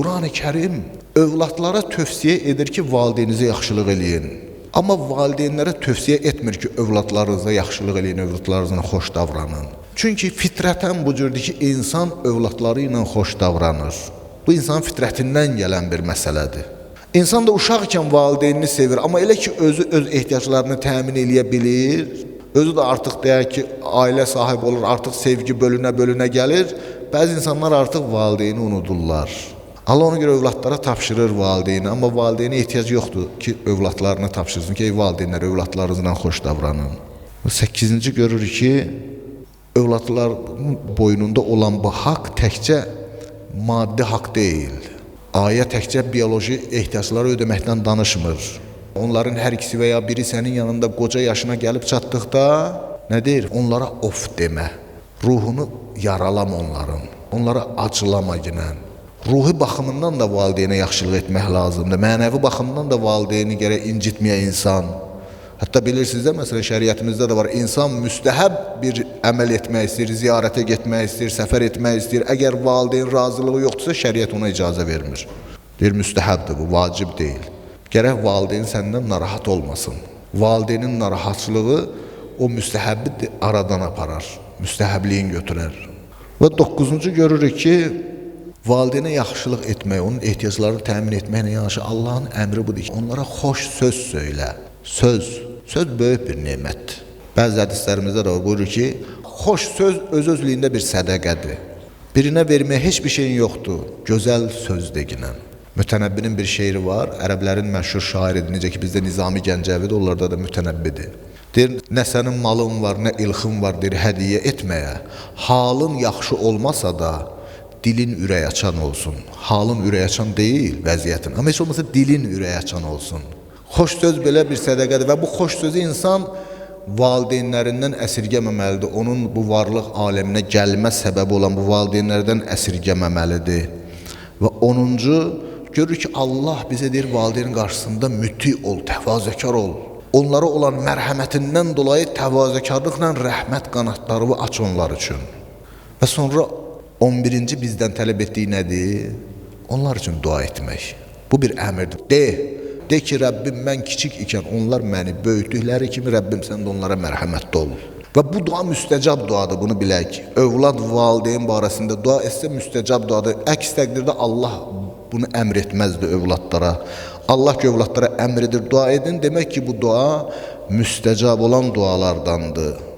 Qurani-Kərim övladlara tövsiyə edir ki, valideyninizə yaxşılıq eləyin. Amma valideynlərə tövsiyə etmir ki, övladlarınıza yaxşılıq eləyin, övladlarınızla xoş davranın. Çünki fitrətən bu cürdür ki, insan övladları ilə xoş davranır. Bu insanın fitrətindən gələn bir məsələdir. İnsan da uşaqkən valideynini sevir, amma elə ki, özü öz ehtiyaclarını təmin eləyə bilir, özü də artıq deyək ki, ailə sahibi olur, artıq sevgi bölünə gəlir, bəzi insanlar artıq valideyni unudurlar. Allah ona görə övladlara tapşırır valideyni, amma valideynə ehtiyac yoxdur ki, övladlarına tapşırsın ki, ey valideynlər, övladlarınızla xoş davranın. 8-ci görürük ki, övladların boynunda olan bu haqq təkcə maddi haqq deyil. Ayə təkcə bioloji ehtiyacları ödəməkdən danışmır. Onların hər ikisi və ya biri sənin yanında qoca yaşına gəlib çatdıqda nə deyir? Onlara of demə. Ruhunu yaralama onların. Onlara acılama ginən. Ruhi baxımından da valideynə yaxşılıq etmək lazımdır. Mənəvi baxımından da valideyni gərək incitməyə insan. Hətta bilirsiniz də, məsələn, şəriətimizdə də var. İnsan müstəhəb bir əməl etmək istəyir, ziyarətə getmək istəyir, səfər etmək istəyir. Əgər valideyn razılığı yoxdursa, şəriət ona icazə vermir. Deyir, müstəhəbdir bu, vacib deyil. Gərək valideyn səndən narahat olmasın. Valideynin narahatçılığı o müstəhəbbi aradan aparar, müstəhəbliyin götürər. Və 9-cu görürük ki, valideynə yaxşılıq etmək, onun ehtiyaclarını təmin etməklə yanaşı Allahın əmri budur ki, onlara xoş söz söylə. Söz böyük bir nemətdir. Bəzi hədislərimizdə də buyurur ki, xoş söz öz-özlüyündə bir sədəqədir. Birinə verməyə heç bir şeyin yoxdur, gözəl söz deginən. Mütənəbbinin bir şeiri var, ərəblərin məşhur şairidir, necə ki bizdə Nizami Gəncəvidir, onlarda da mütənəbbidir. Deyir, nə sənin malın var, nə ilxin var, deyir, hədiyyə etməyə. Halın yaxşı olmasa da, dilin ürək açan olsun. Halın ürək açan deyil vəziyyətin, amma heç olmasa dilin ürək açan olsun. Xoş söz belə bir sədəqədir və bu xoş sözü insan valideynlərindən əsirgəməməlidir. Onun bu varlıq aləminə gəlmə səbəbi olan bu valideynlərdən əsirgəməməlidir. Və 10-cu, görür ki, Allah bizə deyir, valideynin qarşısında müti ol, təvazökar ol. Onlara olan mərhəmətindən dolayı təvazökarlıqla rəhmət qanatları aç onlar üçün. Və sonra 11-ci bizdən tələb etdiyi nədir? Onlar üçün dua etmək. Bu bir əmirdir. De ki, Rəbbim, mən kiçik ikən onlar məni böyütdükləri kimi, Rəbbim, sən də onlara mərhəmətli ol. Və bu dua müstəcab duadır, bunu bilək. Övlad, valideyn barəsində dua etsə müstəcab duadır. Əks təqdirdə Allah bunu əmr etməzdi övladlara. Allah ki, övladlara əmr edir, dua edin. Demək ki, bu dua müstəcab olan dualardandır.